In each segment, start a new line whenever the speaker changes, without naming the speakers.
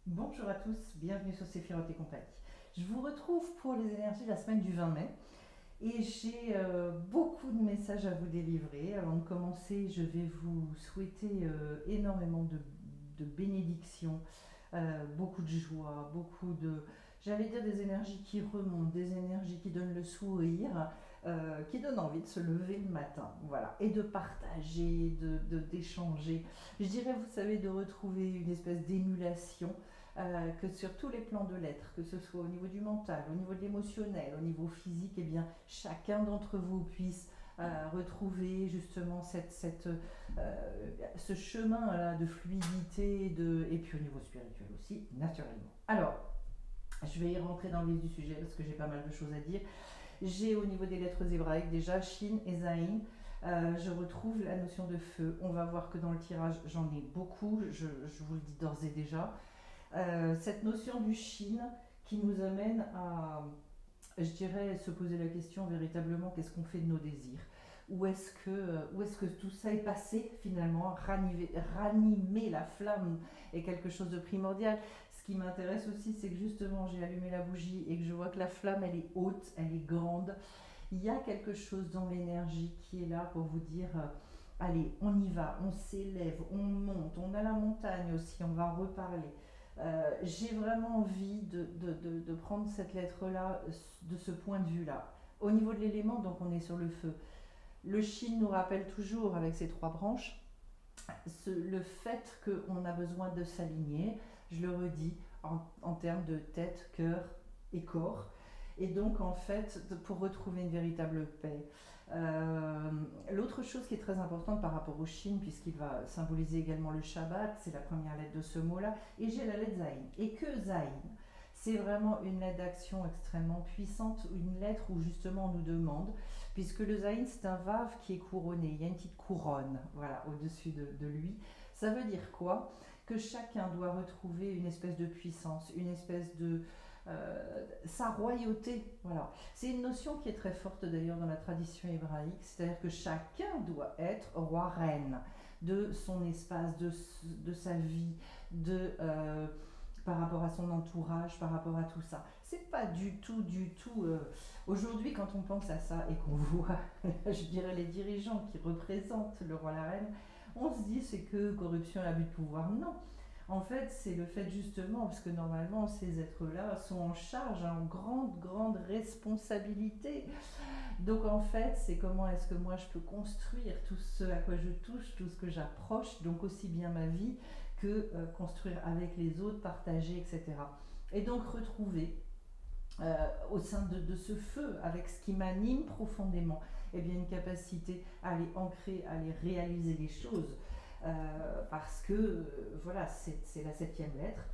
Bonjour à tous, bienvenue sur Séphiroth et compagnie. Je vous retrouve pour les énergies de la semaine du 20 mai et j'ai beaucoup de messages à vous délivrer. Avant de commencer, je vais vous souhaiter énormément de bénédictions, beaucoup de joie, beaucoup de, j'allais dire des énergies qui remontent, des énergies qui donnent le sourire, qui donnent envie de se lever le matin, voilà, et de partager, d'échanger. Je dirais, vous savez, de retrouver une espèce d'émulation que sur tous les plans de l'être, que ce soit au niveau du mental, au niveau de l'émotionnel, au niveau physique, eh bien, chacun d'entre vous puisse retrouver justement ce chemin là, de fluidité et puis au niveau spirituel aussi, naturellement. Alors, je vais y rentrer dans le vif du sujet parce que j'ai pas mal de choses à dire. J'ai au niveau des lettres hébraïques déjà Shin et Zain. Je retrouve la notion de feu. On va voir que dans le tirage, j'en ai beaucoup, je vous le dis d'ores et déjà. Cette notion du Shin qui nous amène à, je dirais, se poser la question véritablement qu'est-ce qu'on fait de nos désirs, où est-ce que tout ça est passé finalement, ranimer la flamme est quelque chose de primordial. Ce qui m'intéresse aussi, c'est que justement j'ai allumé la bougie et que je vois que la flamme elle est haute, elle est grande. Il y a quelque chose dans l'énergie qui est là pour vous dire allez, on y va, on s'élève, on monte, on a la montagne aussi, on va reparler. J'ai vraiment envie de prendre cette lettre-là de ce point de vue-là. Au niveau de l'élément, donc on est sur le feu. Le Shin nous rappelle toujours, avec ses trois branches, le fait qu'on a besoin de s'aligner, je le redis, en termes de tête, cœur et corps. Et donc, en fait, pour retrouver une véritable paix. L'autre chose qui est très importante par rapport au Shin, puisqu'il va symboliser également le Shabbat, c'est la première lettre de ce mot-là, et j'ai la lettre Zain. Et que Zain, c'est vraiment une lettre d'action extrêmement puissante, une lettre où justement on nous demande, puisque le Zain c'est un Vav qui est couronné, il y a une petite couronne voilà, au-dessus de lui. Ça veut dire quoi? Que chacun doit retrouver une espèce de puissance, une espèce de, sa royauté. Voilà. C'est une notion qui est très forte d'ailleurs dans la tradition hébraïque, c'est-à-dire que chacun doit être roi-reine de son espace, de sa vie, par rapport à son entourage, par rapport à tout ça. C'est pas du tout. Aujourd'hui, quand on pense à ça et qu'on voit, je dirais, les dirigeants qui représentent le roi, la reine, on se dit c'est que corruption et abus de pouvoir. Non, en fait, c'est le fait justement, parce que normalement, ces êtres-là sont en charge, en grande responsabilité. Donc en fait, c'est comment est-ce que moi je peux construire tout ce à quoi je touche, tout ce que j'approche, donc aussi bien ma vie que construire avec les autres, partager, etc. Et donc retrouver au sein de ce feu, avec ce qui m'anime profondément, eh bien une capacité à aller ancrer, à aller réaliser les choses. Parce que voilà, c'est la septième lettre.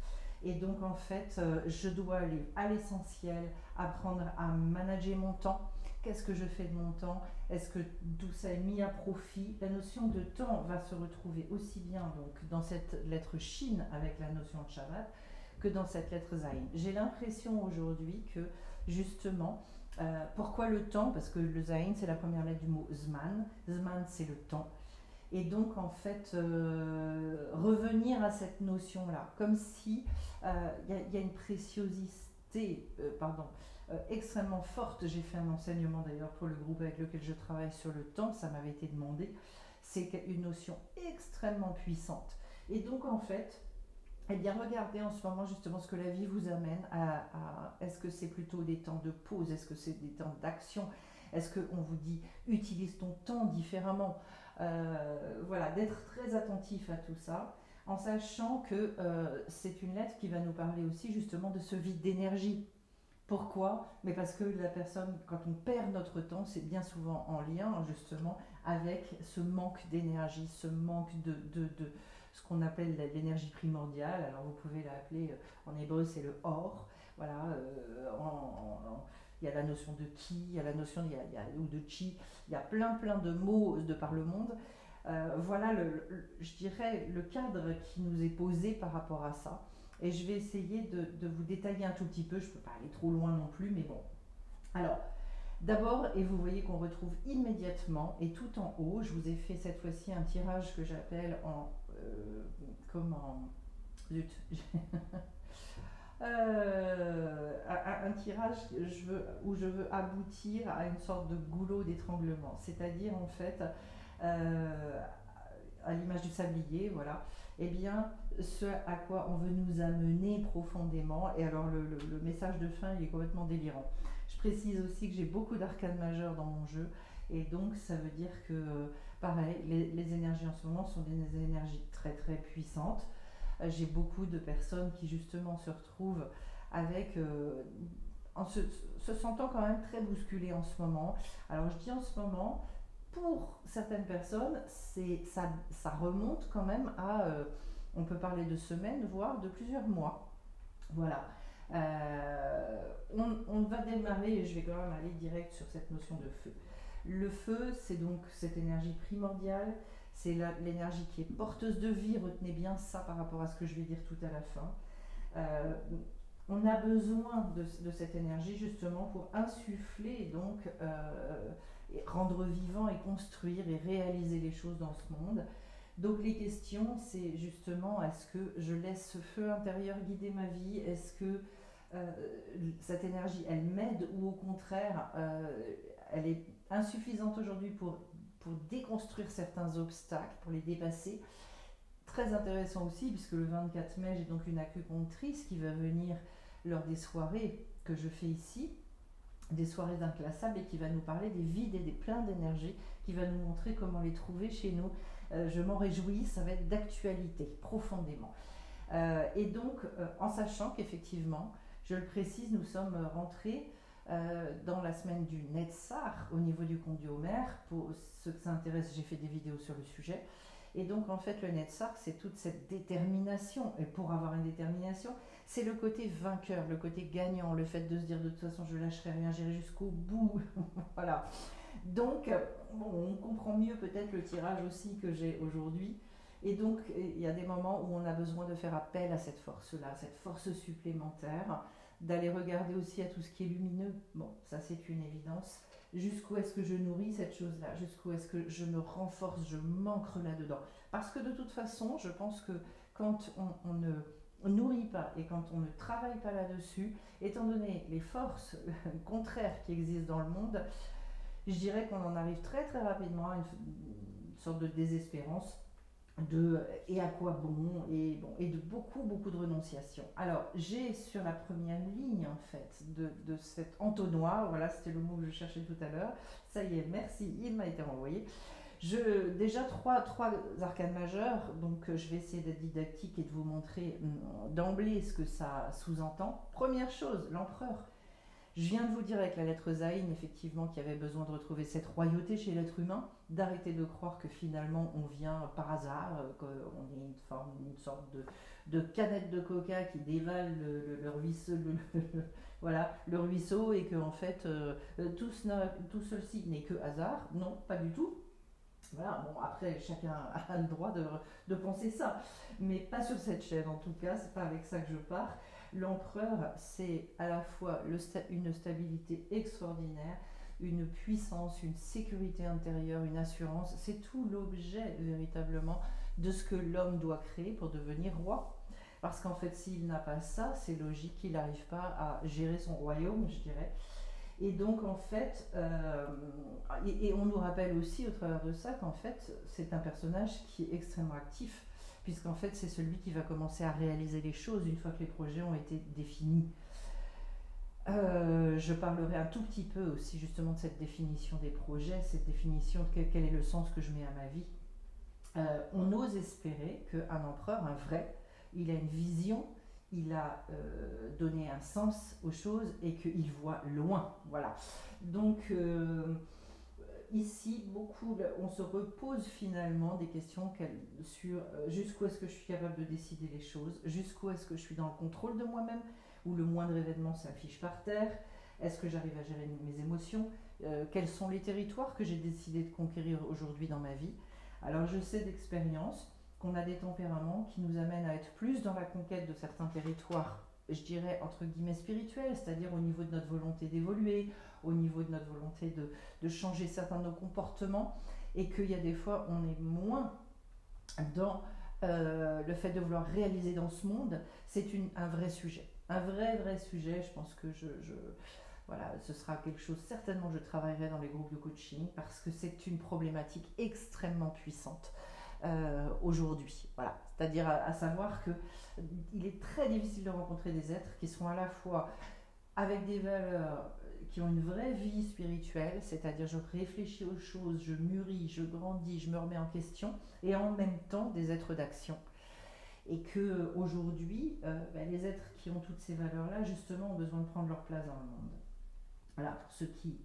Et donc en fait, je dois aller à l'essentiel, apprendre à manager mon temps. Qu'est-ce que je fais de mon temps? Est-ce que tout ça est mis à profit? La notion de temps va se retrouver aussi bien donc dans cette lettre Shin avec la notion de Shabbat que dans cette lettre Zain. J'ai l'impression aujourd'hui que justement, pourquoi le temps? Parce que le Zain c'est la première lettre du mot Zman. Zman c'est le temps. Et donc en fait revenir à cette notion là comme si y a une préciosité extrêmement forte. J'ai fait un enseignement d'ailleurs pour le groupe avec lequel je travaille sur le temps, ça m'avait été demandé. C'est une notion extrêmement puissante. Et donc en fait, eh bien regardez en ce moment justement ce que la vie vous amène est-ce que c'est plutôt des temps de pause, est-ce que c'est des temps d'action, est-ce qu'on vous dit utilise ton temps différemment. Voilà, d'être très attentif à tout ça, en sachant que c'est une lettre qui va nous parler aussi justement de ce vide d'énergie. Pourquoi? Mais parce que la personne, quand on perd notre temps, c'est bien souvent en lien justement avec ce manque d'énergie, ce manque de ce qu'on appelle l'énergie primordiale. Alors vous pouvez l'appeler, en hébreu c'est le or. Voilà, il y a la notion de ki, il y a la notion ou de chi, il y a plein de mots de par le monde. Voilà, je dirais, le cadre qui nous est posé par rapport à ça. Et je vais essayer de vous détailler un tout petit peu, je ne peux pas aller trop loin non plus, mais bon. Alors, d'abord, et vous voyez qu'on retrouve immédiatement, et tout en haut, je vous ai fait cette fois-ci un tirage que j'appelle comment Zut. Un tirage où je veux aboutir à une sorte de goulot d'étranglement. C'est-à-dire, en fait, euh, à l'image du sablier, voilà, eh bien, ce à quoi on veut nous amener profondément. Et alors, le message de fin, il est complètement délirant. Je précise aussi que j'ai beaucoup d'arcanes majeures dans mon jeu. Et donc, ça veut dire que, pareil, les énergies en ce moment sont des énergies très très puissantes. J'ai beaucoup de personnes qui justement se retrouvent avec, en se sentant quand même très bousculées en ce moment. Alors je dis en ce moment, pour certaines personnes, ça remonte quand même à, on peut parler de semaines, voire de plusieurs mois. Voilà. On va démarrer, et je vais quand même aller direct sur cette notion de feu. Le feu, c'est donc cette énergie primordiale, c'est l'énergie qui est porteuse de vie, retenez bien ça par rapport à ce que je vais dire tout à la fin. Euh, on a besoin de cette énergie justement pour insuffler, donc rendre vivant et construire et réaliser les choses dans ce monde. Donc les questions, c'est justement, est-ce que je laisse ce feu intérieur guider ma vie? Est-ce que euh, cette énergie, elle m'aide, ou au contraire, elle est insuffisante aujourd'hui pour déconstruire certains obstacles, pour les dépasser? Très intéressant aussi, puisque le 24 mai, j'ai donc une acupunctrice qui va venir lors des soirées que je fais ici, des soirées d'inclassables, et qui va nous parler des vides et des pleins d'énergie, qui va nous montrer comment les trouver chez nous. Je m'en réjouis, ça va être d'actualité, profondément. Et donc, en sachant qu'effectivement, je le précise, nous sommes rentrés dans la semaine du Netzar au niveau du conduit Homer. Pour ceux que ça intéresse, j'ai fait des vidéos sur le sujet. Et donc, en fait, le Netzar, c'est toute cette détermination. Et pour avoir une détermination, c'est le côté vainqueur, le côté gagnant, le fait de se dire de toute façon, je lâcherai rien, j'irai jusqu'au bout. Voilà. Donc, bon, on comprend mieux peut-être le tirage aussi que j'ai aujourd'hui. Et donc, il y a des moments où on a besoin de faire appel à cette force-là, cette force supplémentaire, d'aller regarder aussi à tout ce qui est lumineux. Bon, ça c'est une évidence. Jusqu'où est-ce que je nourris cette chose-là? Jusqu'où est-ce que je me renforce, je m'ancre là-dedans? Parce que de toute façon, je pense que quand on ne nourrit pas et quand on ne travaille pas là-dessus, étant donné les forces contraires qui existent dans le monde, je dirais qu'on en arrive très très rapidement à une sorte de désespérance, et à quoi bon, et de beaucoup de renonciation. Alors j'ai sur la première ligne en fait de cet entonnoir, voilà, c'était le mot que je cherchais tout à l'heure, ça y est, merci, il m'a été renvoyé. Déjà trois arcanes majeures, donc je vais essayer d'être didactique et de vous montrer d'emblée ce que ça sous-entend. Première chose, l'empereur. Je viens de vous dire avec la lettre Zayn, effectivement, qu'il y avait besoin de retrouver cette royauté chez l'être humain, d'arrêter de croire que finalement on vient par hasard, qu'on est une sorte de canette de coca qui dévale le ruisseau, voilà, le ruisseau, et que en fait tout ceci n'est que hasard. Non, pas du tout. Voilà, bon, après chacun a le droit de penser ça, mais pas sur cette chaîne en tout cas, c'est pas avec ça que je pars. L'empereur, c'est à la fois une stabilité extraordinaire, une puissance, une sécurité intérieure, une assurance. C'est tout l'objet véritablement de ce que l'homme doit créer pour devenir roi. Parce qu'en fait, s'il n'a pas ça, c'est logique qu'il n'arrive pas à gérer son royaume, je dirais. Et donc, en fait, et on nous rappelle aussi au travers de ça qu'en fait, c'est un personnage qui est extrêmement actif, puisqu'en fait, c'est celui qui va commencer à réaliser les choses une fois que les projets ont été définis. Je parlerai un tout petit peu aussi justement de cette définition des projets, cette définition de quel est le sens que je mets à ma vie. On ose espérer qu'un empereur, un vrai, il a une vision, il a donné un sens aux choses et qu'il voit loin. Voilà. Donc ici, on se repose finalement des questions sur jusqu'où est-ce que je suis capable de décider les choses, jusqu'où est-ce que je suis dans le contrôle de moi-même, où le moindre événement s'affiche par terre, est-ce que j'arrive à gérer mes émotions, quels sont les territoires que j'ai décidé de conquérir aujourd'hui dans ma vie. Alors je sais d'expérience qu'on a des tempéraments qui nous amènent à être plus dans la conquête de certains territoires, je dirais entre guillemets spirituels, c'est-à-dire au niveau de notre volonté d'évoluer, au niveau de notre volonté de changer certains de nos comportements, et qu'il y a des fois on est moins dans le fait de vouloir réaliser dans ce monde, c'est un vrai sujet. Un vrai sujet. Je pense que voilà, ce sera quelque chose, certainement, je travaillerai dans les groupes de coaching parce que c'est une problématique extrêmement puissante aujourd'hui. Voilà. C'est-à-dire à savoir que il est très difficile de rencontrer des êtres qui sont à la fois avec des valeurs, qui ont une vraie vie spirituelle, c'est-à-dire je réfléchis aux choses, je mûris, je grandis, je me remets en question, et en même temps des êtres d'action. Et que aujourd'hui, les êtres qui ont toutes ces valeurs-là, justement, ont besoin de prendre leur place dans le monde. Voilà, pour ceux qui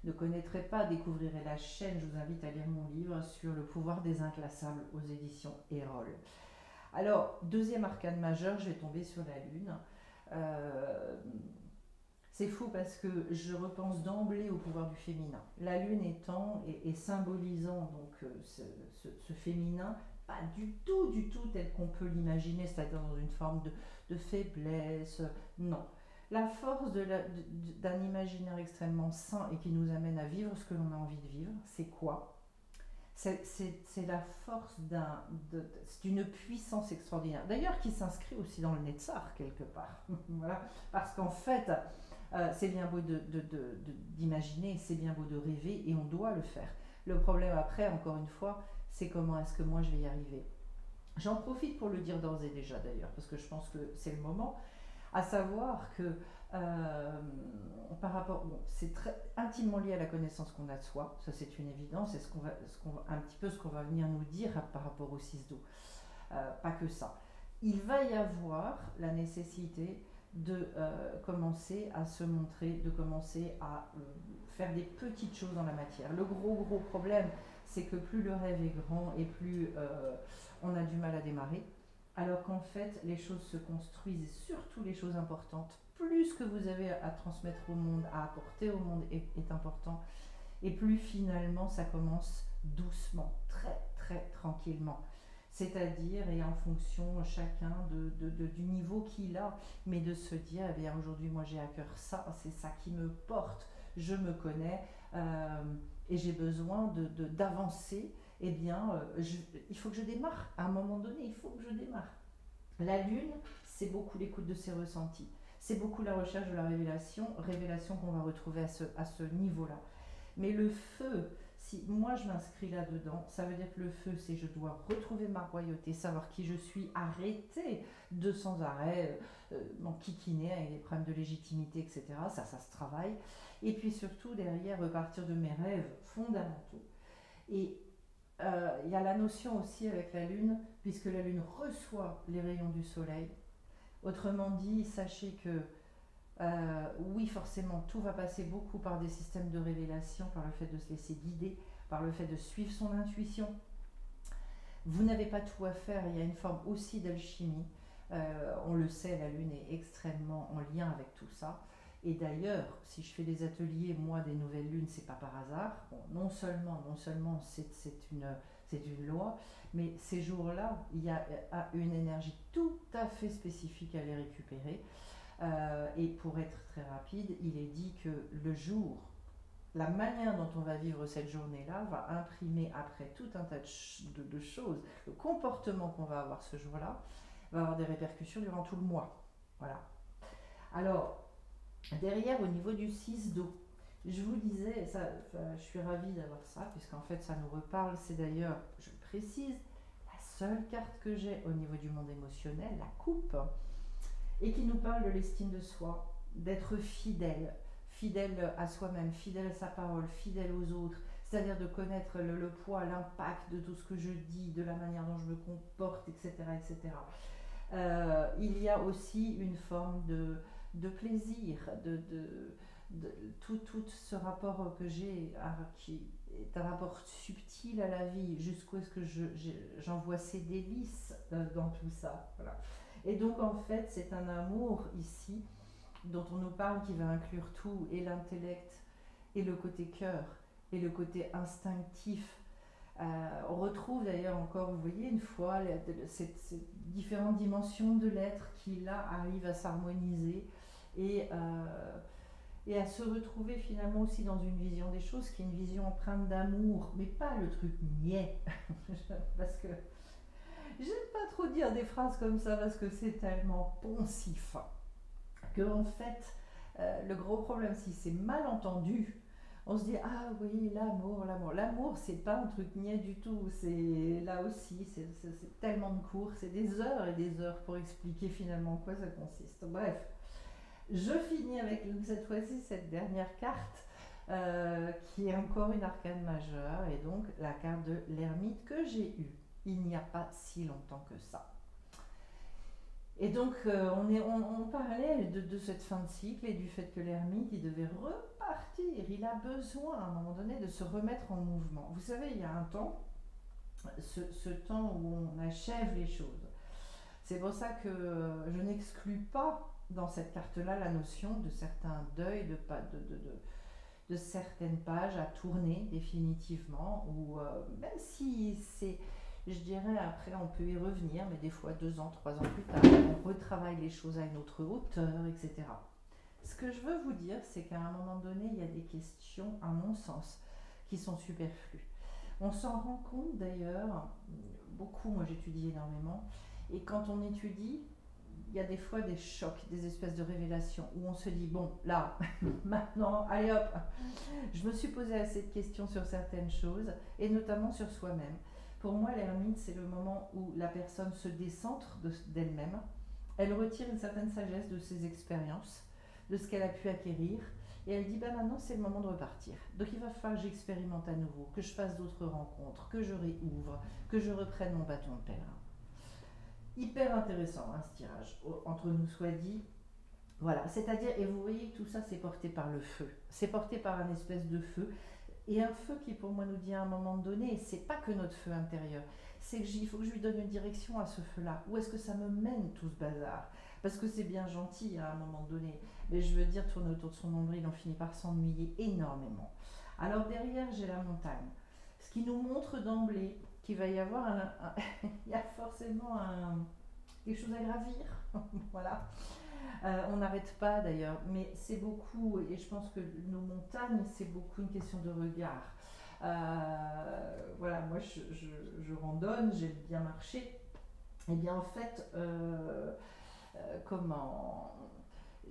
ne connaîtraient pas, découvriraient la chaîne, je vous invite à lire mon livre sur le pouvoir des inclassables aux éditions Erol. Alors, deuxième arcane majeur, je vais tomber sur la Lune. C'est fou parce que je repense d'emblée au pouvoir du féminin. La Lune étant et symbolisant donc ce féminin, pas du tout tel qu'on peut l'imaginer, c'est-à-dire dans une forme de faiblesse, non. La force d'un imaginaire extrêmement sain et qui nous amène à vivre ce que l'on a envie de vivre, c'est quoi? C'est la force d'une puissance extraordinaire. D'ailleurs, qui s'inscrit aussi dans le Netzar, quelque part. Voilà. Parce qu'en fait, c'est bien beau d'imaginer, c'est bien beau de rêver, et on doit le faire. Le problème après, encore une fois, c'est comment est-ce que moi je vais y arriver. J'en profite pour le dire d'ores et déjà d'ailleurs, parce que je pense que c'est le moment, à savoir que par rapport, bon, c'est très intimement lié à la connaissance qu'on a de soi, ça c'est une évidence, et un petit peu ce qu'on va venir nous dire par rapport au 6-do. Pas que ça. Il va y avoir la nécessité de commencer à se montrer, de commencer à faire des petites choses dans la matière. Le gros problème, c'est que plus le rêve est grand et plus on a du mal à démarrer, alors qu'en fait les choses se construisent, et surtout les choses importantes, plus ce que vous avez à transmettre au monde, à apporter au monde est important, et plus finalement ça commence doucement, très tranquillement. C'est-à-dire, et en fonction chacun du niveau qu'il a, mais de se dire, eh bien aujourd'hui moi j'ai à cœur ça, c'est ça qui me porte, je me connais, et j'ai besoin d'avancer, eh bien il faut que je démarre, à un moment donné il faut que je démarre. La Lune, c'est beaucoup l'écoute de ses ressentis, c'est beaucoup la recherche de la révélation qu'on va retrouver à ce niveau-là. Mais le feu, si moi je m'inscris là-dedans, ça veut dire que le feu, c'est je dois retrouver ma royauté, savoir qui je suis, arrêter de sans arrêt m'enquiquiner avec des problèmes de légitimité, etc. Ça se travaille. Et puis surtout, derrière, repartir de mes rêves fondamentaux. Et il y a la notion aussi avec la Lune, puisque la Lune reçoit les rayons du Soleil. Autrement dit, sachez que oui, forcément, tout va passer beaucoup par des systèmes de révélation, par le fait de se laisser guider, par le fait de suivre son intuition. Vous n'avez pas tout à faire, il y a une forme aussi d'alchimie. On le sait, la Lune est extrêmement en lien avec tout ça. Et d'ailleurs, si je fais des ateliers, moi, des nouvelles lunes, c'est pas par hasard. Bon, non seulement c'est une loi, mais ces jours-là, il y a une énergie tout à fait spécifique à les récupérer. Et pour être très rapide, il est dit que le jour, la manière dont on va vivre cette journée-là va imprimer après tout un tas de choses. Le comportement qu'on va avoir ce jour-là va avoir des répercussions durant tout le mois. Voilà. Alors, derrière, au niveau du 6-do, je vous disais, je suis ravie d'avoir ça, puisqu'en fait ça nous reparle. C'est d'ailleurs, je précise, la seule carte que j'ai au niveau du monde émotionnel, la coupe, et qui nous parle de l'estime de soi, d'être fidèle à soi-même, fidèle à sa parole, fidèle aux autres, c'est-à-dire de connaître le poids, l'impact de tout ce que je dis, de la manière dont je me comporte, etc. etc. Il y a aussi une forme de plaisir, tout ce rapport que j'ai, qui est un rapport subtil à la vie, jusqu'où est-ce que j'envoie ces délices dans tout ça. Voilà. Et donc en fait c'est un amour ici dont on nous parle qui va inclure tout, et l'intellect, et le côté cœur, et le côté instinctif. On retrouve d'ailleurs encore, vous voyez, une fois ces différentes dimensions de l'être qui là arrivent à s'harmoniser et à se retrouver finalement aussi dans une vision des choses qui est une vision empreinte d'amour, mais pas le truc niais, parce que j'aime pas trop dire des phrases comme ça parce que c'est tellement poncif que en fait, le gros problème, si c'est mal entendu, on se dit ah oui, l'amour, l'amour. L'amour, c'est pas un truc niais du tout. C'est là aussi, c'est tellement de cours, c'est des heures et des heures pour expliquer finalement en quoi ça consiste. Bref, je finis avec cette fois-ci cette dernière carte. Qui est encore une arcane majeure et donc la carte de l'ermite que j'ai eue il n'y a pas si longtemps que ça. Et donc on parlait de cette fin de cycle et du fait que l'ermite il devait repartir, il a besoin à un moment donné de se remettre en mouvement. Vous savez, il y a un temps, ce temps où on achève les choses. C'est pour ça que je n'exclus pas dans cette carte-là la notion de certains deuils, de certaines pages à tourner définitivement, ou même si c'est, je dirais, après on peut y revenir, mais des fois 2 ans, 3 ans plus tard, on retravaille les choses à une autre hauteur, etc. Ce que je veux vous dire, c'est qu'à un moment donné, il y a des questions, à mon sens, qui sont superflues. On s'en rend compte d'ailleurs, beaucoup, moi j'étudie énormément, et quand on étudie, il y a des fois des chocs, des espèces de révélations où on se dit bon là, maintenant, allez hop, je me suis posé assez de questions sur certaines choses et notamment sur soi-même. Pour moi, l'ermite, c'est le moment où la personne se décentre d'elle-même, elle retire une certaine sagesse de ses expériences, de ce qu'elle a pu acquérir et elle dit bah maintenant c'est le moment de repartir. Donc il va falloir que j'expérimente à nouveau, que je fasse d'autres rencontres, que je réouvre, que je reprenne mon bâton de pèlerin. Hyper intéressant ce tirage, entre nous soit dit. Voilà, c'est-à-dire, et vous voyez que tout ça c'est porté par le feu, c'est porté par un espèce de feu, et un feu qui pour moi nous dit à un moment donné, c'est pas que notre feu intérieur, c'est qu'il faut que je lui donne une direction à ce feu-là, où est-ce que ça me mène tout ce bazar, parce que c'est bien gentil à un moment donné, mais je veux dire tourner autour de son nombril, on finit par s'ennuyer énormément. Alors derrière j'ai la montagne, ce qui nous montre d'emblée qu'il va y avoir il y a forcément quelque chose à gravir. Voilà. On n'arrête pas d'ailleurs, mais c'est beaucoup, et je pense que nos montagnes, c'est beaucoup une question de regard. Voilà, moi je randonne, j'aime bien marcher. Et bien en fait,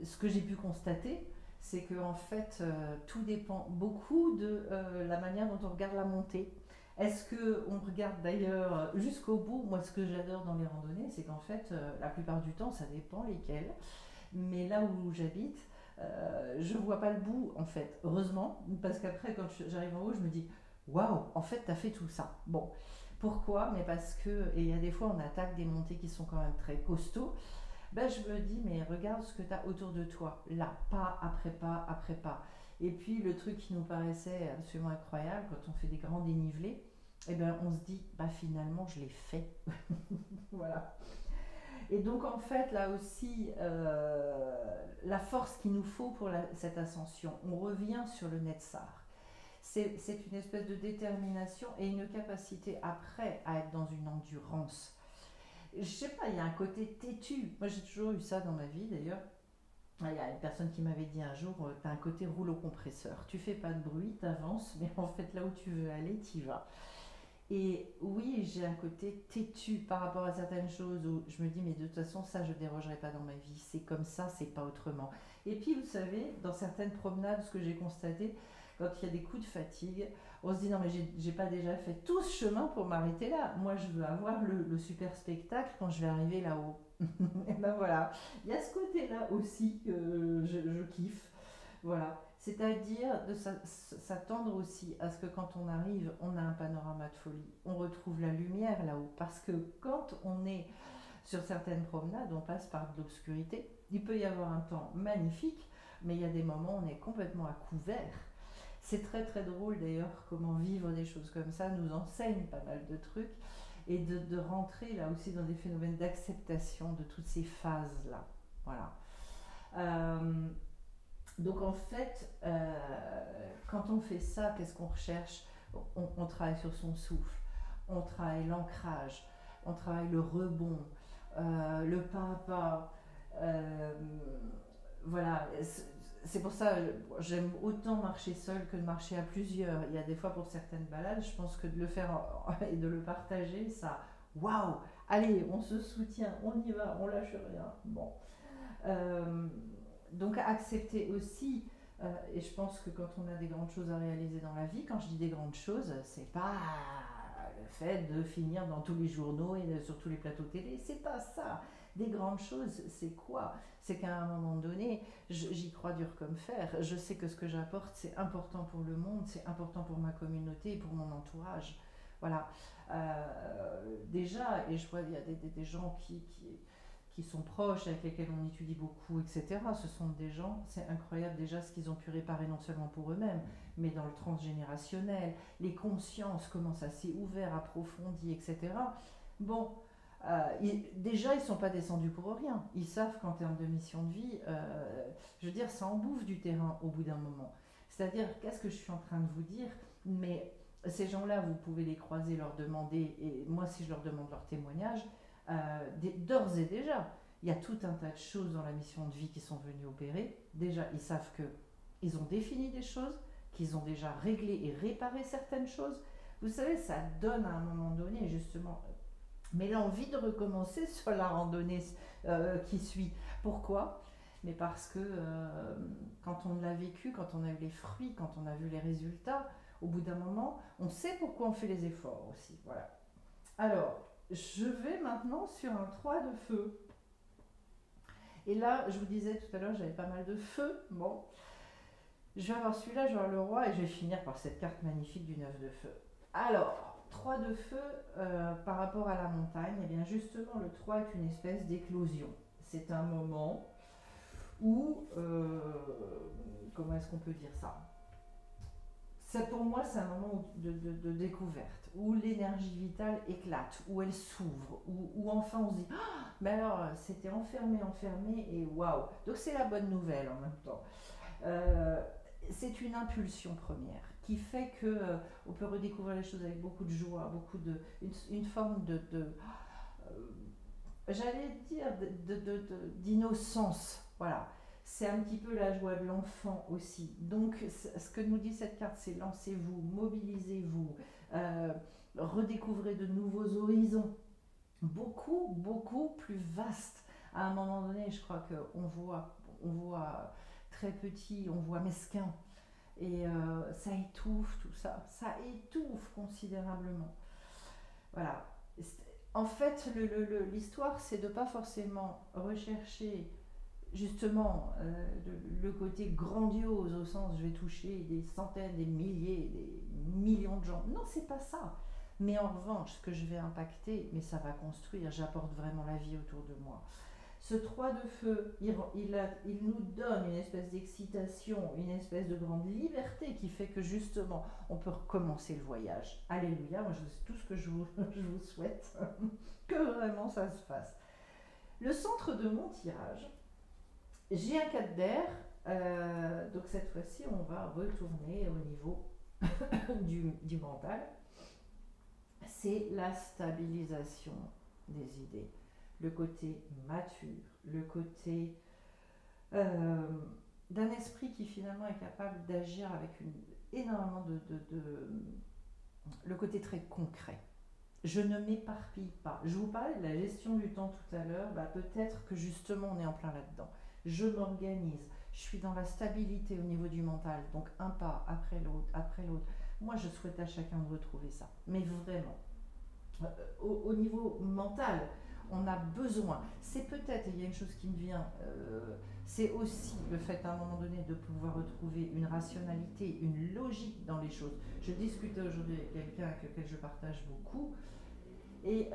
ce que j'ai pu constater, c'est que en fait, tout dépend beaucoup de la manière dont on regarde la montée. Est-ce qu'on regarde d'ailleurs jusqu'au bout? Moi, ce que j'adore dans les randonnées, c'est qu'en fait, la plupart du temps, ça dépend lesquelles. Mais là où j'habite, je vois pas le bout, en fait. Heureusement, parce qu'après, quand j'arrive en haut, je me dis waouh, en fait, t'as fait tout ça. Bon, pourquoi? Mais parce que, et il y a des fois, on attaque des montées qui sont quand même très costauds. Ben, je me dis, mais regarde ce que tu as autour de toi, là, pas après pas après pas. Et puis le truc qui nous paraissait absolument incroyable quand on fait des grands dénivelés, eh ben, on se dit, bah finalement je l'ai fait. Voilà. Et donc en fait là aussi, la force qu'il nous faut pour cette ascension, on revient sur le Netsar. C'est une espèce de détermination et une capacité après à être dans une endurance. Je sais pas, il y a un côté têtu. Moi j'ai toujours eu ça dans ma vie d'ailleurs. Il y a une personne qui m'avait dit un jour, tu as un côté rouleau compresseur. Tu fais pas de bruit, tu avances, mais en fait là où tu veux aller, tu y vas. Et oui, j'ai un côté têtu par rapport à certaines choses où je me dis, mais de toute façon, ça, je ne dérogerai pas dans ma vie. C'est comme ça, c'est pas autrement. Et puis, vous savez, dans certaines promenades, ce que j'ai constaté, quand il y a des coups de fatigue, on se dit, non, mais j'ai pas déjà fait tout ce chemin pour m'arrêter là. Moi, je veux avoir le super spectacle quand je vais arriver là-haut. Et ben voilà, il y a ce côté-là aussi que je kiffe. Voilà. C'est-à-dire de s'attendre aussi à ce que quand on arrive, on a un panorama de folie. On retrouve la lumière là-haut. Parce que quand on est sur certaines promenades, on passe par de l'obscurité. Il peut y avoir un temps magnifique, mais il y a des moments où on est complètement à couvert. C'est très très drôle d'ailleurs comment vivre des choses comme ça nous enseigne pas mal de trucs et de rentrer là aussi dans des phénomènes d'acceptation de toutes ces phases-là. Voilà. Donc en fait, quand on fait ça, qu'est-ce qu'on recherche? On travaille sur son souffle, on travaille l'ancrage, on travaille le rebond, le pas à pas. Voilà, c'est pour ça j'aime autant marcher seul que de marcher à plusieurs. Il y a des fois pour certaines balades, je pense que de le faire et de le partager, ça, waouh, allez, on se soutient, on y va, on lâche rien. Bon. Euh, donc accepter aussi, et je pense que quand on a des grandes choses à réaliser dans la vie, quand je dis des grandes choses, c'est pas le fait de finir dans tous les journaux et sur tous les plateaux télé, c'est pas ça. Des grandes choses, c'est quoi? C'est qu'à un moment donné, j'y crois dur comme fer. Je sais que ce que j'apporte, c'est important pour le monde, c'est important pour ma communauté et pour mon entourage. Voilà. Déjà, et je vois, il y a des gens qui sont proches, avec lesquels on étudie beaucoup, etc. Ce sont des gens, c'est incroyable déjà ce qu'ils ont pu réparer non seulement pour eux-mêmes, mais dans le transgénérationnel, les consciences, comment ça s'est ouvert, approfondi, etc. Bon, déjà ils ne sont pas descendus pour rien. Ils savent qu'en termes de mission de vie, je veux dire, ça en bouffe du terrain au bout d'un moment. C'est-à-dire, qu'est-ce que je suis en train de vous dire? Mais ces gens-là, vous pouvez les croiser, leur demander, et moi si je leur demande leur témoignage, d'ores et déjà, il y a tout un tas de choses dans la mission de vie qui sont venues opérer. Déjà, ils savent que ils ont défini des choses, qu'ils ont déjà réglé et réparé certaines choses. Vous savez, ça donne à un moment donné, justement, mais l'envie de recommencer sur la randonnée qui suit. Pourquoi? Mais parce que quand on l'a vécu, quand on a eu les fruits, quand on a vu les résultats, au bout d'un moment, on sait pourquoi on fait les efforts aussi. Voilà. Alors, je vais maintenant sur un 3 de feu. Et là, je vous disais tout à l'heure, j'avais pas mal de feu. Bon, je vais avoir celui-là, je vais avoir le roi et je vais finir par cette carte magnifique du 9 de feu. Alors, 3 de feu par rapport à la montagne, et bien justement, le 3 est une espèce d'éclosion. C'est un moment où, comment est-ce qu'on peut dire ça? Ça, pour moi, c'est un moment de découverte, où l'énergie vitale éclate, où elle s'ouvre, où enfin on se dit ah, mais alors c'était enfermé, enfermé, et waouh! Donc c'est la bonne nouvelle en même temps. Euh, c'est une impulsion première qui fait que on peut redécouvrir les choses avec beaucoup de joie, beaucoup de une forme j'allais dire d'innocence. Voilà. C'est un petit peu la joie de l'enfant aussi. Donc, ce que nous dit cette carte, c'est lancez-vous, mobilisez-vous, redécouvrez de nouveaux horizons, beaucoup, beaucoup plus vastes. À un moment donné, je crois on voit très petit, on voit mesquin, et ça étouffe tout ça, ça étouffe considérablement. Voilà. En fait, l'histoire, c'est de ne pas forcément rechercher justement le côté grandiose au sens je vais toucher des centaines, des milliers, des millions de gens. Non, c'est pas ça. Mais en revanche, ce que je vais impacter, mais ça va construire, j'apporte vraiment la vie autour de moi. Ce 3 de feu, il nous donne une espèce d'excitation, une espèce de grande liberté qui fait que justement, on peut recommencer le voyage. Alléluia, moi c'est tout ce que je vous souhaite, que vraiment ça se fasse. Le centre de mon tirage, j'ai un 4 d'air, donc cette fois-ci, on va retourner au niveau du mental. C'est la stabilisation des idées, le côté mature, le côté euh, d'un esprit qui finalement est capable d'agir avec énormément le côté très concret. Je ne m'éparpille pas. Je vous parlais de la gestion du temps tout à l'heure, peut-être que justement on est en plein là-dedans. Je m'organise, je suis dans la stabilité au niveau du mental, donc un pas après l'autre, après l'autre. Moi, je souhaite à chacun de retrouver ça, mais vraiment. Au niveau mental, on a besoin. C'est peut-être, il y a une chose qui me vient, c'est aussi le fait à un moment donné de pouvoir retrouver une rationalité, une logique dans les choses. Je discutais aujourd'hui avec quelqu'un avec lequel je partage beaucoup et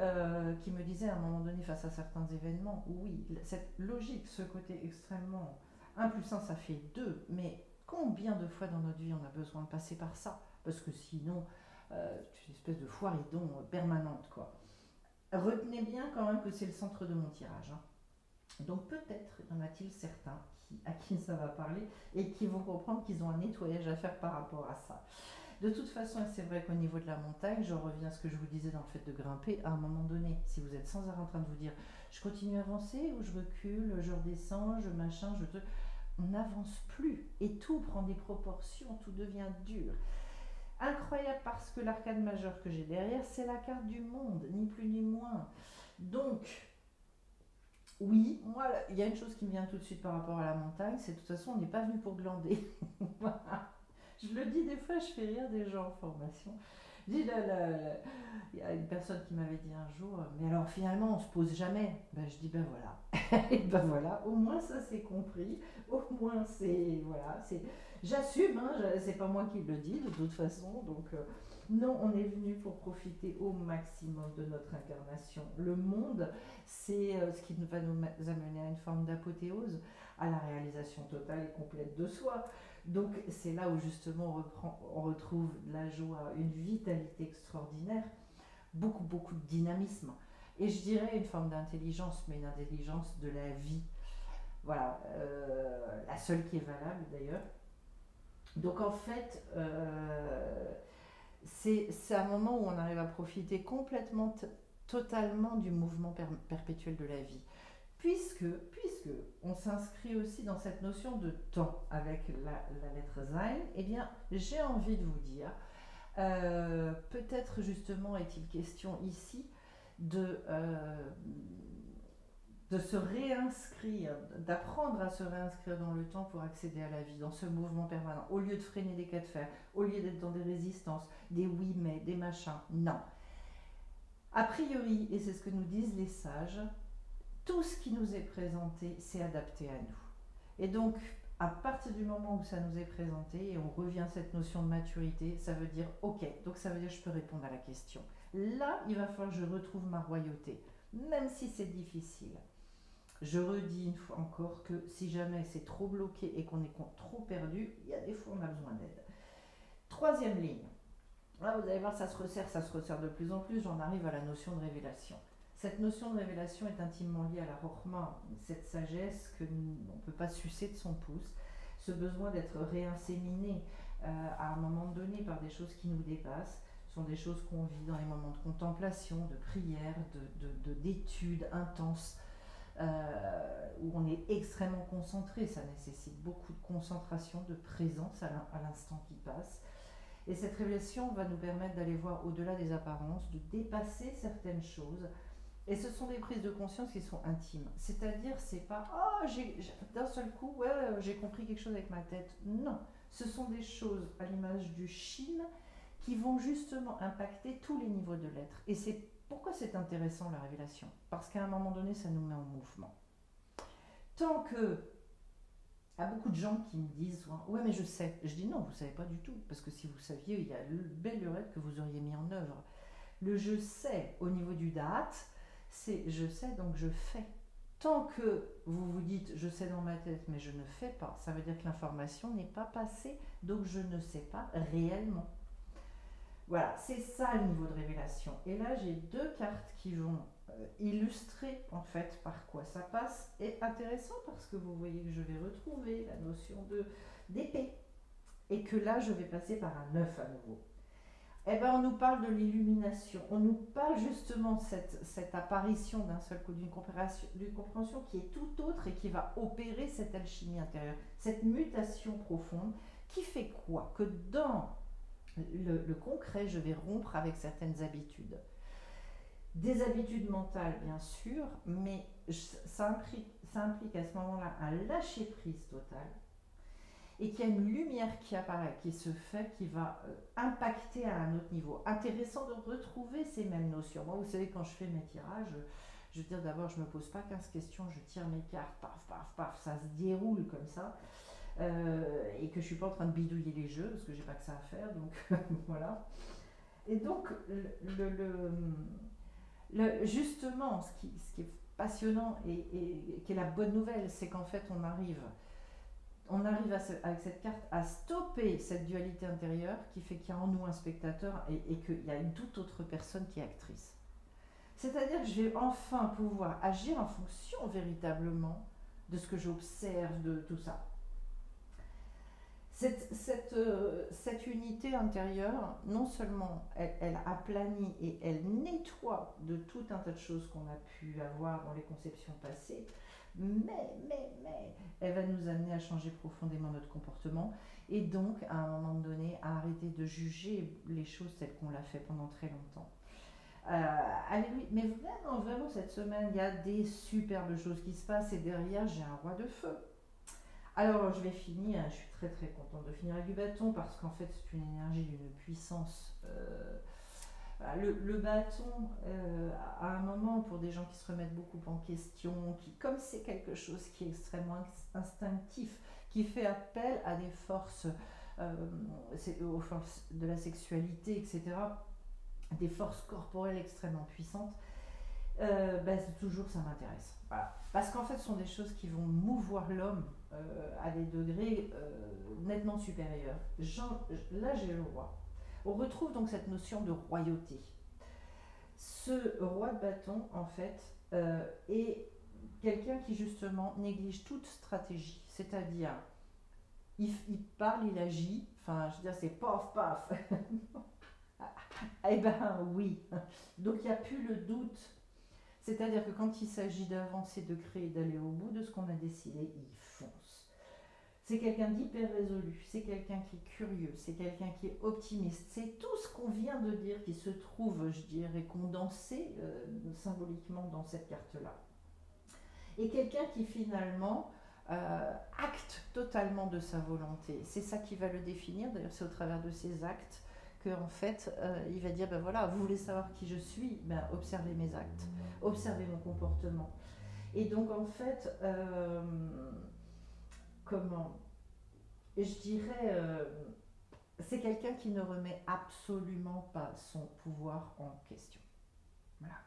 qui me disait à un moment donné face à certains événements, oui, cette logique, ce côté extrêmement 1 plus 1 ça fait 2, mais combien de fois dans notre vie on a besoin de passer par ça? Parce que sinon, c'est une espèce de foiridon permanente, quoi. Retenez bien quand même que c'est le centre de mon tirage, hein. Donc peut-être y en a-t-il certains à qui ça va parler et qui vont comprendre qu'ils ont un nettoyage à faire par rapport à ça. De toute façon, c'est vrai qu'au niveau de la montagne, je reviens à ce que je vous disais dans le fait de grimper, à un moment donné, si vous êtes sans arrêt en train de vous dire je continue à avancer ou je recule, je redescends, je machin, on n'avance plus et tout prend des proportions, tout devient dur. Incroyable parce que l'arcane majeure que j'ai derrière, c'est la carte du monde, ni plus ni moins. Donc, oui, moi, il y a une chose qui me vient tout de suite par rapport à la montagne, c'est de toute façon, on n'est pas venu pour glander. Voilà. Je le dis des fois, je fais rire des gens en formation. Je dis, il y a une personne qui m'avait dit un jour, mais alors finalement, on se pose jamais. Ben, je dis, ben voilà. Et ben voilà, au moins ça c'est compris. Au moins c'est, voilà, j'assume, hein, c'est pas moi qui le dis de toute façon. Donc, non, on est venu pour profiter au maximum de notre incarnation. Le monde, c'est ce qui va nous amener à une forme d'apothéose, à la réalisation totale et complète de soi. Donc c'est là où justement on retrouve la joie, une vitalité extraordinaire, beaucoup de dynamisme. Et je dirais une forme d'intelligence, mais une intelligence de la vie. Voilà, la seule qui est valable d'ailleurs. Donc en fait, c'est un moment où on arrive à profiter complètement, totalement du mouvement perpétuel de la vie. Puisque on s'inscrit aussi dans cette notion de temps avec la lettre Zain, eh bien, j'ai envie de vous dire, peut-être justement est-il question ici de, euh, de se réinscrire, d'apprendre à se réinscrire dans le temps pour accéder à la vie, dans ce mouvement permanent, au lieu de freiner des cas de fer, au lieu d'être dans des résistances, des oui mais, des machins. Non. A priori, et c'est ce que nous disent les sages, tout ce qui nous est présenté, c'est adapté à nous. Et donc, à partir du moment où ça nous est présenté, et on revient à cette notion de maturité, ça veut dire, ok, donc ça veut dire que je peux répondre à la question. Là, il va falloir que je retrouve ma royauté, même si c'est difficile. Je redis une fois encore que si jamais c'est trop bloqué et qu'on est trop perdu, il y a des fois on a besoin d'aide. Troisième ligne. Là, vous allez voir, ça se resserre de plus en plus. J'en arrive à la notion de révélation. Cette notion de révélation est intimement liée à la Rokhma, cette sagesse que on ne peut pas sucer de son pouce, ce besoin d'être réinséminé à un moment donné par des choses qui nous dépassent. Ce sont des choses qu'on vit dans les moments de contemplation, de prière, d'études intenses, où on est extrêmement concentré. Ça nécessite beaucoup de concentration, de présence à l'instant qui passe. Et cette révélation va nous permettre d'aller voir au-delà des apparences, de dépasser certaines choses. Et ce sont des prises de conscience qui sont intimes. C'est-à-dire, c'est pas « Oh, d'un seul coup, ouais, j'ai compris quelque chose avec ma tête ». Non, ce sont des choses à l'image du Shin qui vont justement impacter tous les niveaux de l'être. Et c'est pourquoi c'est intéressant la révélation. Parce qu'à un moment donné, ça nous met en mouvement. Tant que il y a beaucoup de gens qui me disent ouais mais je sais. Je dis non, vous ne savez pas du tout, parce que si vous saviez, il y a belle lurette que vous auriez mis en œuvre. Le je sais au niveau du date, c'est je sais donc je fais. Tant que vous vous dites je sais dans ma tête mais je ne fais pas, ça veut dire que l'information n'est pas passée, donc je ne sais pas réellement. Voilà, c'est ça le niveau de révélation. Et là j'ai deux cartes qui vont illustrer en fait par quoi ça passe. Et intéressant parce que vous voyez que je vais retrouver la notion d'épée et que là je vais passer par un 9 à nouveau. Eh bien, on nous parle de l'illumination, on nous parle justement de cette apparition d'un seul coup, d'une compréhension qui est tout autre et qui va opérer cette alchimie intérieure, cette mutation profonde qui fait quoi? Que dans le concret, je vais rompre avec certaines habitudes. Des habitudes mentales, bien sûr, mais ça implique à ce moment-là un lâcher-prise total et qu'il y a une lumière qui apparaît, qui se fait, qui va impacter à un autre niveau. Intéressant de retrouver ces mêmes notions. Moi, vous savez, quand je fais mes tirages, je veux dire, d'abord, je ne me pose pas 15 questions, je tire mes cartes, paf, paf, paf, ça se déroule comme ça. Et que je ne suis pas en train de bidouiller les jeux, parce que j'ai pas que ça à faire, donc voilà. Et donc, justement, ce qui est passionnant et qui est la bonne nouvelle, c'est qu'en fait, on arrive avec cette carte à stopper cette dualité intérieure qui fait qu'il y a en nous un spectateur et qu'il y a une toute autre personne qui est actrice. C'est-à-dire que je vais enfin pouvoir agir en fonction véritablement de ce que j'observe, de tout ça. Cette unité intérieure, non seulement elle aplanit et elle nettoie de tout un tas de choses qu'on a pu avoir dans les conceptions passées, mais elle va nous amener à changer profondément notre comportement et donc à un moment donné à arrêter de juger les choses telles qu'on l'a fait pendant très longtemps. Alléluia. Mais vraiment, vraiment, cette semaine, il y a des superbes choses qui se passent et derrière, j'ai un roi de feu. Alors, je vais finir, je suis très très contente de finir avec du bâton parce qu'en fait, c'est une énergie d'une puissance. Voilà, le bâton, à un moment, pour des gens qui se remettent beaucoup en question, qui, comme c'est quelque chose qui est extrêmement instinctif, qui fait appel à des forces, aux forces de la sexualité, etc., des forces corporelles extrêmement puissantes, toujours ça m'intéresse. Voilà. Parce qu'en fait, ce sont des choses qui vont mouvoir l'homme à des degrés nettement supérieurs. Là, j'ai le roi. On retrouve donc cette notion de royauté. Ce roi de bâton, en fait, est quelqu'un qui justement néglige toute stratégie. C'est-à-dire, il parle, il agit. Enfin, je veux dire, c'est paf, paf. Eh ben oui. Donc il n'y a plus le doute. C'est-à-dire que quand il s'agit d'avancer, de créer, d'aller au bout de ce qu'on a décidé, il fonce. C'est quelqu'un d'hyper résolu, c'est quelqu'un qui est curieux, c'est quelqu'un qui est optimiste. C'est tout ce qu'on vient de dire qui se trouve, je dirais, condensé symboliquement dans cette carte-là. Et quelqu'un qui finalement acte totalement de sa volonté. C'est ça qui va le définir, d'ailleurs c'est au travers de ses actes qu'en fait il va dire, ben voilà, vous voulez savoir qui je suis, ben observez mes actes, observez mon comportement. Et donc en fait, comment je dirais, c'est quelqu'un qui ne remet absolument pas son pouvoir en question. Voilà.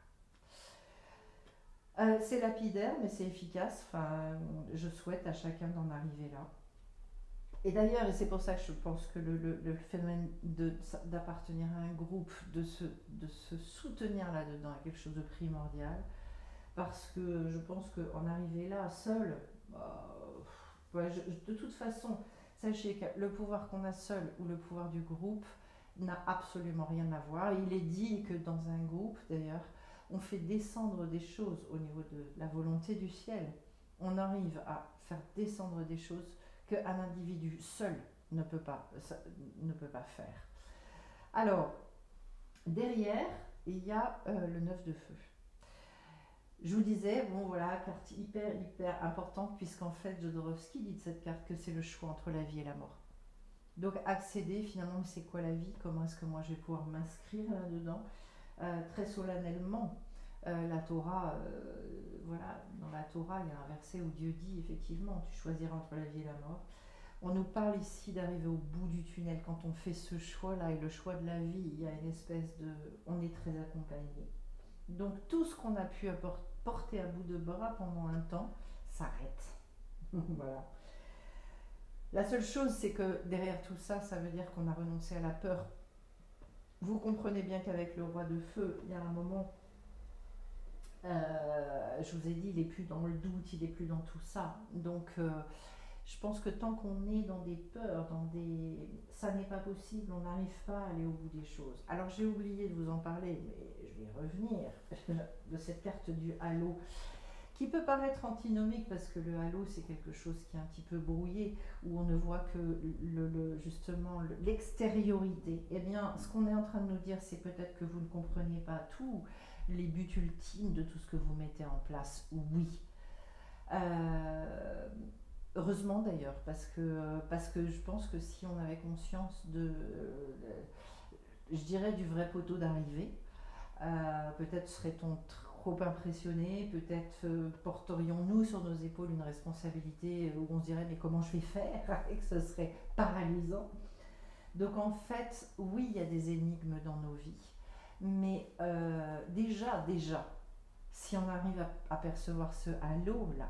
C'est lapidaire, mais c'est efficace. Enfin, je souhaite à chacun d'en arriver là. Et d'ailleurs, et c'est pour ça que je pense que le phénomène d'appartenir à un groupe, de se soutenir là-dedans est quelque chose de primordial. Parce que je pense qu'en arriver là, seul, de toute façon, sachez que le pouvoir qu'on a seul ou le pouvoir du groupe n'a absolument rien à voir. Il est dit que dans un groupe, d'ailleurs, on fait descendre des choses au niveau de la volonté du ciel. On arrive à faire descendre des choses qu'un individu seul ne peut pas faire. Alors, derrière, il y a le 9 de feu. Je vous disais, bon voilà, carte hyper importante, puisqu'en fait, Jodorowsky dit de cette carte que c'est le choix entre la vie et la mort. Donc accéder finalement, c'est quoi la vie? Comment est-ce que moi je vais pouvoir m'inscrire là-dedans? Très solennellement, la Torah, voilà, dans la Torah, il y a un verset où Dieu dit effectivement, tu choisiras entre la vie et la mort. On nous parle ici d'arriver au bout du tunnel. Quand on fait ce choix-là et le choix de la vie, il y a une espèce de... On est très accompagné. Donc tout ce qu'on a pu porter à bout de bras pendant un temps s'arrête. Voilà. La seule chose, c'est que derrière tout ça, ça veut dire qu'on a renoncé à la peur. Vous comprenez bien qu'avec le roi de feu, il y a un moment, je vous ai dit, il n'est plus dans le doute, il n'est plus dans tout ça. Donc, je pense que tant qu'on est dans des peurs, ça n'est pas possible, on n'arrive pas à aller au bout des choses. Alors, j'ai oublié de vous en parler, mais je vais revenir de cette carte du halo, qui peut paraître antinomique parce que le halo c'est quelque chose qui est un petit peu brouillé, où on ne voit que justement l'extériorité. Eh bien, ce qu'on est en train de nous dire, c'est peut-être que vous ne comprenez pas tous les buts ultimes de tout ce que vous mettez en place. Oui. Heureusement d'ailleurs, parce que je pense que si on avait conscience je dirais, du vrai poteau d'arrivée, peut-être serait-on trop impressionné, peut-être porterions-nous sur nos épaules une responsabilité où on se dirait mais comment je vais faire, et que ce serait paralysant. Donc en fait, oui, il y a des énigmes dans nos vies, mais déjà, si on arrive à percevoir ce halo-là,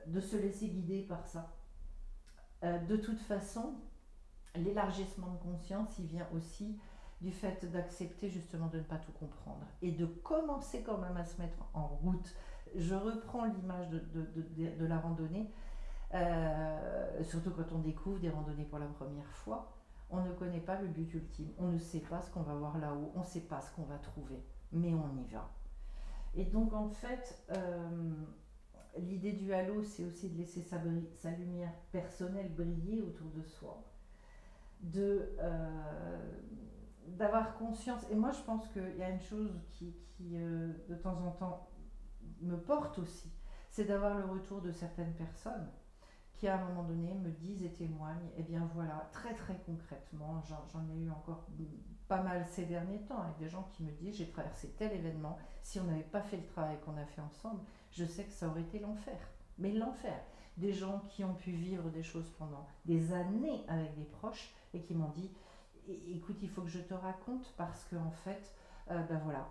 de se laisser guider par ça. De toute façon, l'élargissement de conscience, il vient aussi du fait d'accepter justement de ne pas tout comprendre et de commencer quand même à se mettre en route. Je reprends l'image de la randonnée, surtout quand on découvre des randonnées pour la première fois. On ne connaît pas le but ultime, on ne sait pas ce qu'on va voir là-haut, on ne sait pas ce qu'on va trouver, mais on y va. Et donc en fait, l'idée du halo, c'est aussi de laisser sa lumière personnelle briller autour de soi, d'avoir conscience. Et moi, je pense qu'il y a une chose qui de temps en temps, me porte aussi, c'est d'avoir le retour de certaines personnes qui, à un moment donné, me disent et témoignent, et bien voilà, très très concrètement, j'en ai eu encore pas mal ces derniers temps, avec des gens qui me disent, j'ai traversé tel événement, si on n'avait pas fait le travail qu'on a fait ensemble, je sais que ça aurait été l'enfer. Mais l'enfer. Des gens qui ont pu vivre des choses pendant des années avec des proches et qui m'ont dit, écoute, il faut que je te raconte parce que en fait, ben voilà,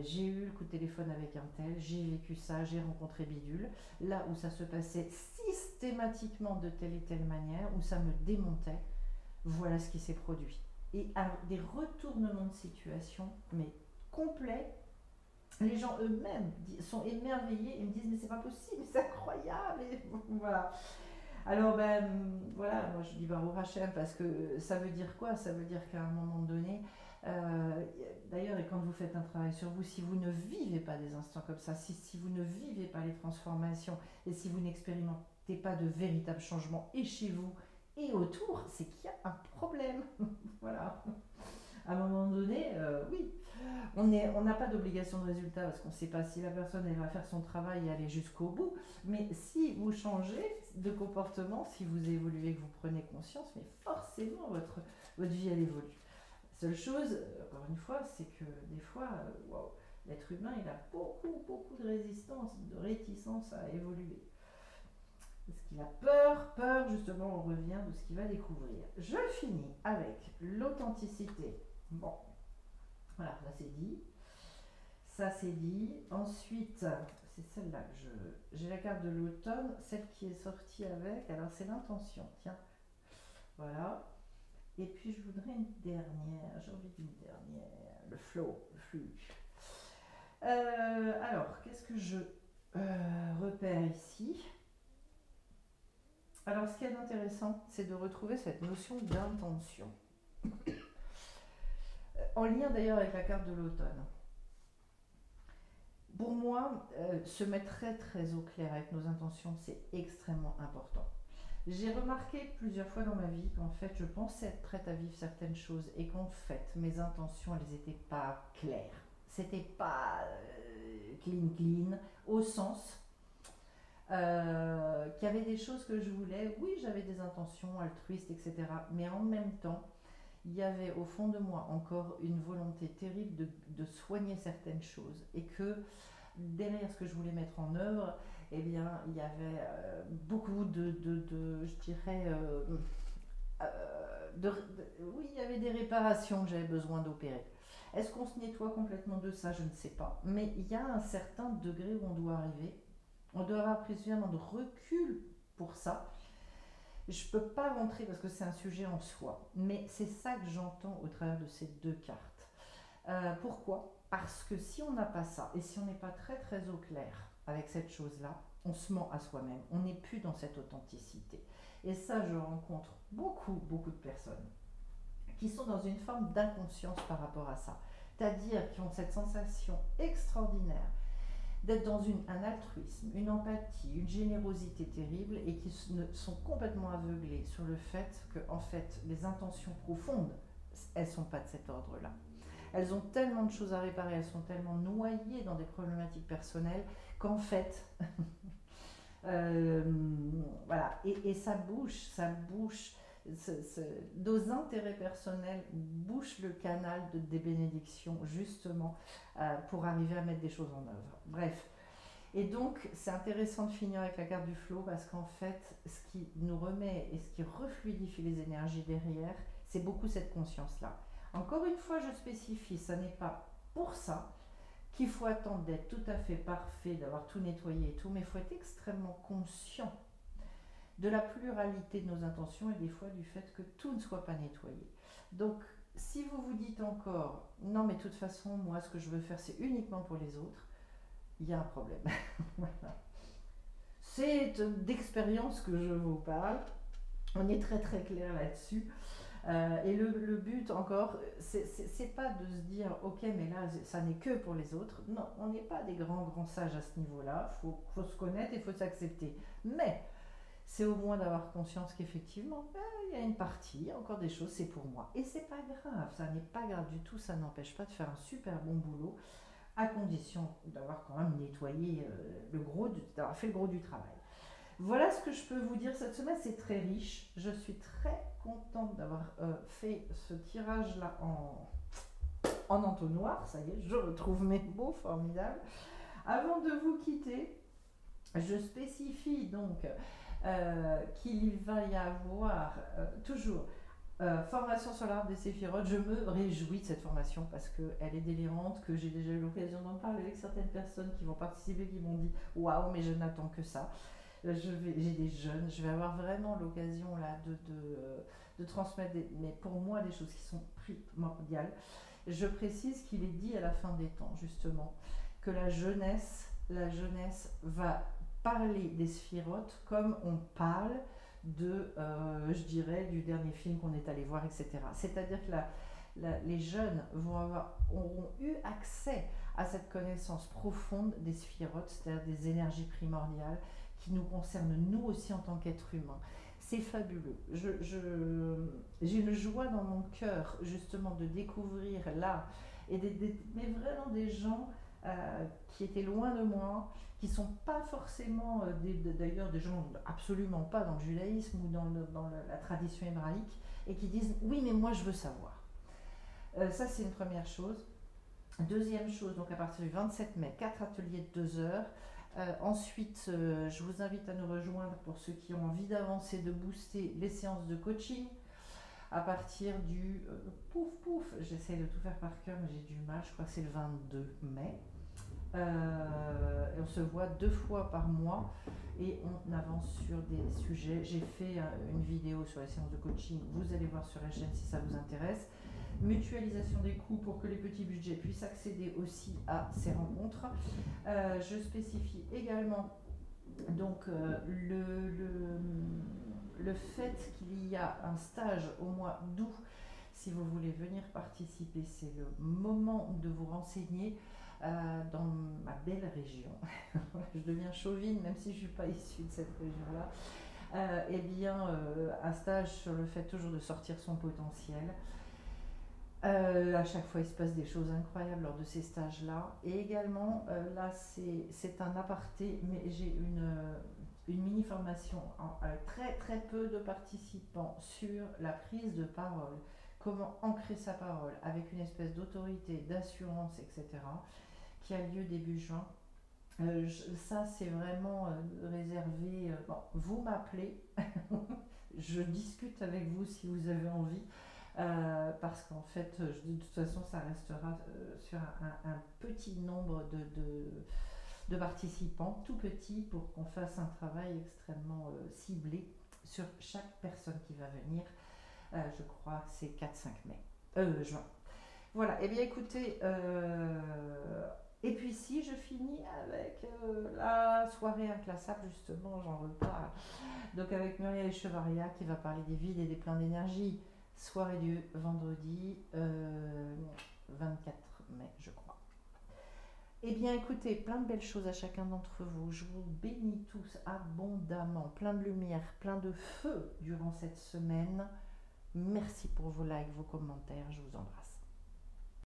j'ai eu le coup de téléphone avec un tel, j'ai vécu ça, j'ai rencontré Bidule, là où ça se passait systématiquement de telle et telle manière, où ça me démontait, voilà ce qui s'est produit. Et des retournements de situation, mais complets. Les gens eux-mêmes sont émerveillés et me disent mais c'est pas possible, c'est incroyable, et voilà. Alors ben voilà, moi je dis Baruch Hashem parce que ça veut dire quoi? Ça veut dire qu'à un moment donné, euh, d'ailleurs, et quand vous faites un travail sur vous, si vous ne vivez pas des instants comme ça, si vous ne vivez pas les transformations et si vous n'expérimentez pas de véritables changements et chez vous et autour, c'est qu'il y a un problème. Voilà. À un moment donné, oui, on n'a pas d'obligation de résultat parce qu'on ne sait pas si la personne elle va faire son travail et aller jusqu'au bout. Mais si vous changez de comportement, si vous évoluez, que vous prenez conscience, mais forcément votre vie elle évolue. La seule chose, encore une fois, c'est que des fois, wow, l'être humain il a beaucoup de résistance, de réticence à évoluer. Parce qu'il a peur justement, on revient de ce qu'il va découvrir. Je finis avec l'authenticité. Bon, voilà, ça c'est dit. Ça c'est dit. Ensuite, c'est celle-là que j'ai la carte de l'automne, celle qui est sortie avec. Alors c'est l'intention, tiens. Voilà. Et puis je voudrais une dernière. J'ai envie d'une dernière. Le flow, le flux. Alors, qu'est-ce que je repère ici? Alors, ce qui est intéressant, c'est de retrouver cette notion d'intention. En lien d'ailleurs avec la carte de l'automne. Pour moi, se mettre très au clair avec nos intentions, c'est extrêmement important. J'ai remarqué plusieurs fois dans ma vie qu'en fait, je pensais être prête à vivre certaines choses et qu'en fait, mes intentions, elles n'étaient pas claires. C'était pas clean, au sens qu'il y avait des choses que je voulais. Oui, j'avais des intentions altruistes, etc. Mais en même temps, il y avait au fond de moi encore une volonté terrible de soigner certaines choses et que derrière ce que je voulais mettre en œuvre, eh bien, il y avait beaucoup je dirais, oui, il y avait des réparations que j'avais besoin d'opérer. Est-ce qu'on se nettoie complètement de ça? Je ne sais pas. Mais il y a un certain degré où on doit arriver. On doit avoir suffisamment de recul pour ça. Je ne peux pas rentrer parce que c'est un sujet en soi. Mais c'est ça que j'entends au travers de ces deux cartes. Pourquoi? Parce que si on n'a pas ça et si on n'est pas très au clair avec cette chose-là, on se ment à soi-même. On n'est plus dans cette authenticité. Et ça, je rencontre beaucoup de personnes qui sont dans une forme d'inconscience par rapport à ça. C'est-à-dire qui ont cette sensation extraordinaire d'être dans un altruisme, une empathie, une générosité terrible et qui sont complètement aveuglés sur le fait que, en fait, les intentions profondes, elles ne sont pas de cet ordre-là. Elles ont tellement de choses à réparer, elles sont tellement noyées dans des problématiques personnelles qu'en fait, voilà, et ça bouche, nos intérêts personnels bouchent le canal des bénédictions justement pour arriver à mettre des choses en œuvre. Bref, et donc c'est intéressant de finir avec la carte du flow parce qu'en fait, ce qui nous remet et ce qui refluidifie les énergies derrière, c'est beaucoup cette conscience-là. Encore une fois, je spécifie, ça n'est pas pour ça qu'il faut attendre d'être tout à fait parfait, d'avoir tout nettoyé et tout, mais il faut être extrêmement conscient de la pluralité de nos intentions et des fois du fait que tout ne soit pas nettoyé. Donc, si vous vous dites encore, non mais de toute façon, moi ce que je veux faire c'est uniquement pour les autres, il y a un problème. Voilà. C'est d'expérience que je vous parle, on est très clair là-dessus. Et le but encore, c'est pas de se dire ok mais là ça n'est que pour les autres. Non, on n'est pas des grands sages à ce niveau-là. Faut se connaître et faut s'accepter. Mais c'est au moins d'avoir conscience qu'effectivement, il y a une partie, il y a encore des choses, c'est pour moi. Et c'est pas grave, ça n'est pas grave du tout, ça n'empêche pas de faire un super bon boulot, à condition d'avoir quand même nettoyé d'avoir fait le gros du travail. Voilà ce que je peux vous dire cette semaine, c'est très riche. Je suis très contente d'avoir fait ce tirage-là en entonnoir, ça y est, je retrouve mes mots formidables. Avant de vous quitter, je spécifie donc qu'il va y avoir toujours formation sur l'arbre des séphirotes. Je me réjouis de cette formation parce qu'elle est délirante, que j'ai déjà eu l'occasion d'en parler avec certaines personnes qui vont participer, qui m'ont dit waouh, mais je n'attends que ça. J'ai des jeunes, je vais avoir vraiment l'occasion là de transmettre mais pour moi des choses qui sont primordiales. Je précise qu'il est dit à la fin des temps justement que la jeunesse va parler des sphirotes comme on parle je dirais, du dernier film qu'on est allé voir, etc. C'est-à-dire que les jeunes auront eu accès à cette connaissance profonde des sphirotes, c'est-à-dire des énergies primordiales qui nous concernent nous aussi en tant qu'êtres humains. C'est fabuleux. J'ai une joie dans mon cœur justement de découvrir là, mais vraiment des gens qui étaient loin de moi, qui ne sont pas forcément d'ailleurs des gens absolument pas dans le judaïsme ou dans la tradition hébraïque, et qui disent oui mais moi je veux savoir. Ça c'est une première chose. Deuxième chose, donc à partir du 27 mai, 4 ateliers de 2 heures. Ensuite, je vous invite à nous rejoindre pour ceux qui ont envie d'avancer, de booster les séances de coaching. À partir du j'essaie de tout faire par cœur, mais j'ai du mal, je crois que c'est le 22 mai. Et on se voit 2 fois par mois et on avance sur des sujets. J'ai fait une vidéo sur les séances de coaching, vous allez voir sur la chaîne si ça vous intéresse. Mutualisation des coûts pour que les petits budgets puissent accéder aussi à ces rencontres. Je spécifie également donc le fait qu'il y a un stage au mois d'août. Si vous voulez venir participer, c'est le moment de vous renseigner dans ma belle région. Je deviens chauvine même si je ne suis pas issue de cette région-là. Un stage sur le fait toujours de sortir son potentiel. À chaque fois, il se passe des choses incroyables lors de ces stages-là. Et également, là, c'est un aparté, mais j'ai une mini-formation avec très très peu de participants sur la prise de parole, comment ancrer sa parole avec une espèce d'autorité, d'assurance, etc., qui a lieu début juin. Ça, c'est vraiment réservé. Bon, vous m'appelez, je discute avec vous si vous avez envie. Parce qu'en fait, de toute façon, ça restera sur un petit nombre de participants, tout petit, pour qu'on fasse un travail extrêmement ciblé sur chaque personne qui va venir. Je crois que c'est 4-5 juin. Voilà, et bien écoutez, et puis si je finis avec la soirée inclassable, justement, j'en reparle. Donc avec Muriel Echevarria qui va parler des vides et des pleins d'énergie. Soirée du vendredi 24 mai, je crois. Eh bien, écoutez, plein de belles choses à chacun d'entre vous. Je vous bénis tous abondamment, plein de lumière, plein de feu durant cette semaine. Merci pour vos likes, vos commentaires. Je vous embrasse.